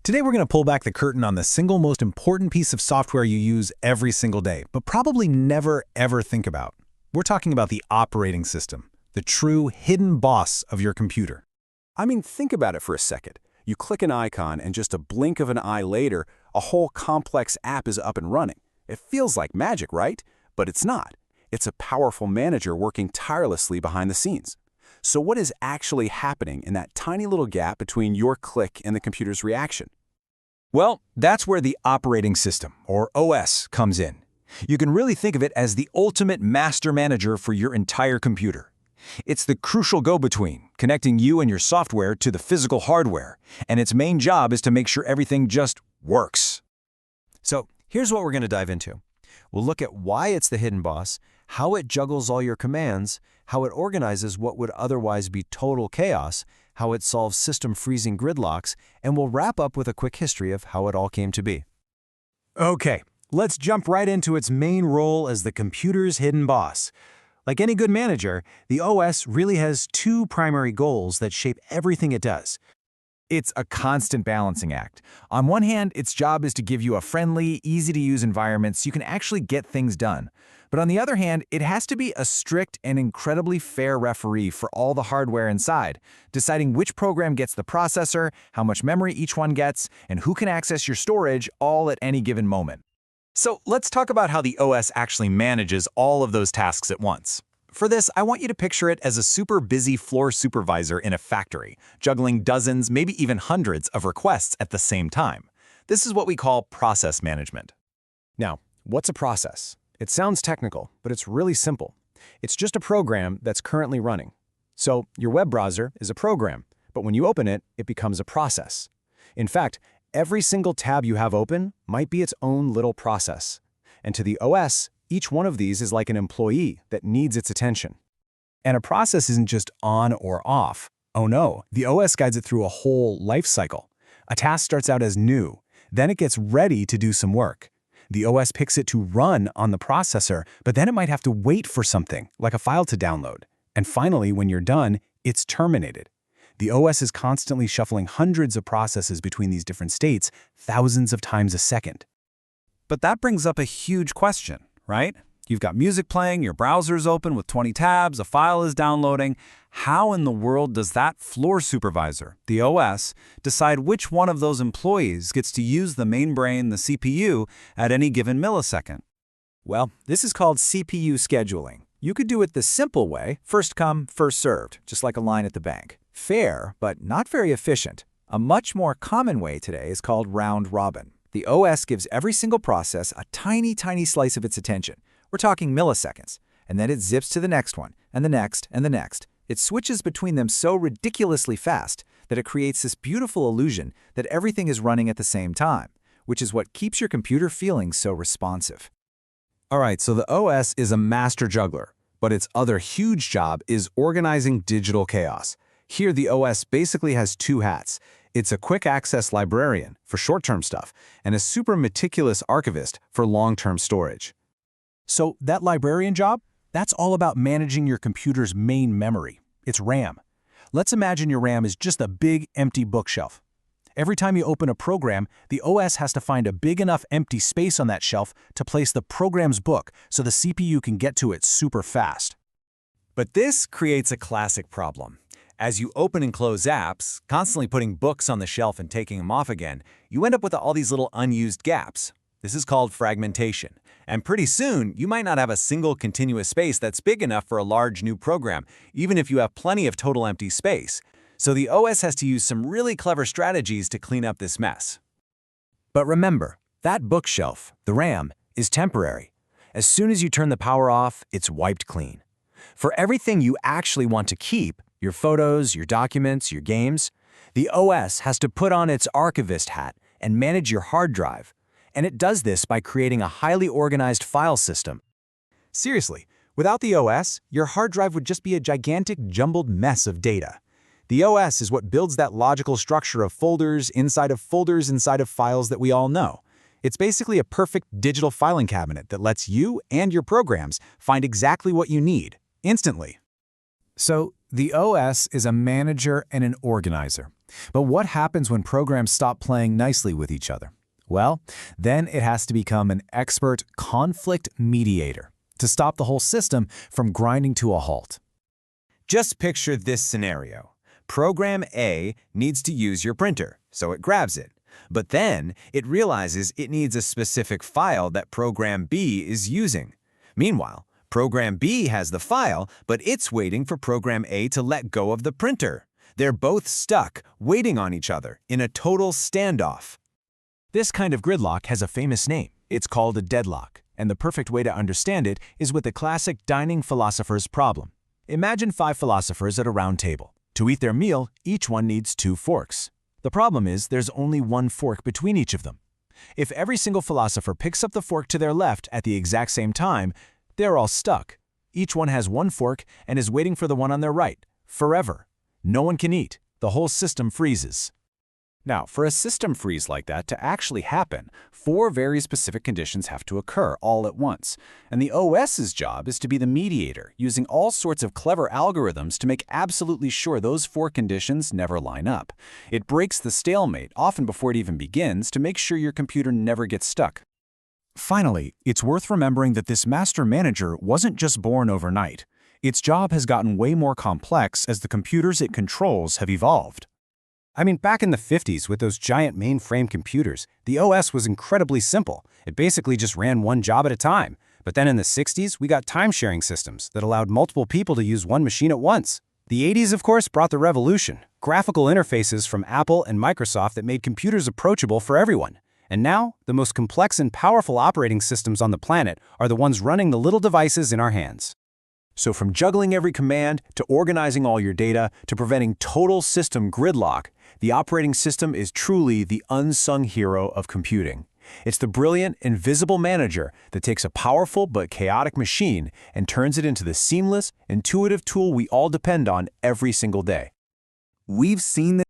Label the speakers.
Speaker 1: Today we're going to pull back the curtain on the single most important piece of software you use every single day, but probably never ever think about. We're talking about the operating system, the true hidden boss of your computer.
Speaker 2: I mean, think about it for a second. You click an icon and just a blink of an eye later, a whole complex app is up and running. It feels like magic, right? But it's not. It's a powerful manager working tirelessly behind the scenes. So what is actually happening in that tiny little gap between your click and the computer's reaction?
Speaker 3: Well, that's where the operating system, or OS, comes in. You can really think of it as the ultimate master manager for your entire computer. It's the crucial go-between, connecting you and your software to the physical hardware, and its main job is to make sure everything just works.
Speaker 4: So here's what we're going to dive into. We'll look at why it's the hidden boss, how it juggles all your commands, how it organizes what would otherwise be total chaos, how it solves system-freezing gridlocks, and we'll wrap up with a quick history of how it all came to be.
Speaker 1: Okay, let's jump right into its main role as the computer's hidden boss. Like any good manager, the OS really has two primary goals that shape everything it does.
Speaker 3: It's a constant balancing act. On one hand, its job is to give you a friendly, easy-to-use environment so you can actually get things done. But on the other hand, it has to be a strict and incredibly fair referee for all the hardware inside, deciding which program gets the processor, how much memory each one gets, and who can access your storage all at any given moment. So let's talk about how the OS actually manages all of those tasks at once. For this, I want you to picture it as a super busy floor supervisor in a factory, juggling dozens, maybe even hundreds of requests at the same time. This is what we call process management.
Speaker 1: Now, what's a process? It sounds technical, but it's really simple. It's just a program that's currently running. So your web browser is a program, but when you open it, it becomes a process. In fact, every single tab you have open might be its own little process. And to the OS, each one of these is like an employee that needs its attention. And a process isn't just on or off. Oh no, the OS guides it through a whole life cycle. A task starts out as new, then it gets ready to do some work. The OS picks it to run on the processor, but then it might have to wait for something, like a file to download. And finally, when you're done, it's terminated. The OS is constantly shuffling hundreds of processes between these different states, thousands of times a second.
Speaker 3: But that brings up a huge question, right? You've got music playing, your browser's open with 20 tabs, a file is downloading. How in the world does that floor supervisor, the OS, decide which one of those employees gets to use the main brain, the CPU, at any given millisecond?
Speaker 4: Well, this is called CPU scheduling. You could do it the simple way, first come, first served, just like a line at the bank. Fair, but not very efficient. A much more common way today is called round robin. The OS gives every single process a tiny, tiny slice of its attention. We're talking milliseconds. And then it zips to the next one, and the next, and the next. It switches between them so ridiculously fast that it creates this beautiful illusion that everything is running at the same time, which is what keeps your computer feeling so responsive.
Speaker 1: All right, so the OS is a master juggler, but its other huge job is organizing digital chaos. Here, the OS basically has two hats. It's a quick access librarian for short-term stuff and a super meticulous archivist for long-term storage. So that librarian job, that's all about managing your computer's main memory, its RAM. Let's imagine your RAM is just a big empty bookshelf. Every time you open a program, the OS has to find a big enough empty space on that shelf to place the program's book so the CPU can get to it super fast.
Speaker 3: But this creates a classic problem. As you open and close apps, constantly putting books on the shelf and taking them off again, you end up with all these little unused gaps. This is called fragmentation. And pretty soon, you might not have a single continuous space that's big enough for a large new program, even if you have plenty of total empty space. So the OS has to use some really clever strategies to clean up this mess.
Speaker 4: But remember, that bookshelf, the RAM, is temporary. As soon as you turn the power off, it's wiped clean. For everything you actually want to keep, your photos, your documents, your games, the OS has to put on its archivist hat and manage your hard drive. And it does this by creating a highly organized file system.
Speaker 1: Seriously, without the OS, your hard drive would just be a gigantic jumbled mess of data. The OS is what builds that logical structure of folders inside of files that we all know. It's basically a perfect digital filing cabinet that lets you and your programs find exactly what you need, instantly. So, the OS is a manager and an organizer.
Speaker 3: But what happens when programs stop playing nicely with each other? Well, then it has to become an expert conflict mediator to stop the whole system from grinding to a halt. Just picture this scenario. Program A needs to use your printer, so it grabs it. But then it realizes it needs a specific file that Program B is using. Meanwhile, Program B has the file, but it's waiting for Program A to let go of the printer. They're both stuck, waiting on each other, in a total standoff. This kind of gridlock has a famous name. It's called a deadlock, and the perfect way to understand it is with the classic dining philosopher's problem. Imagine 5 philosophers at a round table. To eat their meal, each one needs 2 forks. The problem is there's only 1 fork between each of them. If every single philosopher picks up the fork to their left at the exact same time, they're all stuck. Each one has 1 fork and is waiting for the one on their right, forever. No one can eat. The whole system freezes.
Speaker 2: Now, for a system freeze like that to actually happen, 4 very specific conditions have to occur all at once. And the OS's job is to be the mediator, using all sorts of clever algorithms to make absolutely sure those 4 conditions never line up. It breaks the stalemate, often before it even begins, to make sure your computer never gets stuck.
Speaker 1: Finally, it's worth remembering that this master manager wasn't just born overnight. Its job has gotten way more complex as the computers it controls have evolved. I mean, back in the 50s with those giant mainframe computers, the OS was incredibly simple. It basically just ran one job at a time. But then in the 60s, we got time-sharing systems that allowed multiple people to use one machine at once. The 80s, of course, brought the revolution. Graphical interfaces from Apple and Microsoft that made computers approachable for everyone. And now, the most complex and powerful operating systems on the planet are the ones running the little devices in our hands. So from juggling every command, to organizing all your data, to preventing total system gridlock, the operating system is truly the unsung hero of computing. It's the brilliant, invisible manager that takes a powerful but chaotic machine and turns it into the seamless, intuitive tool we all depend on every single day.
Speaker 3: We've seen this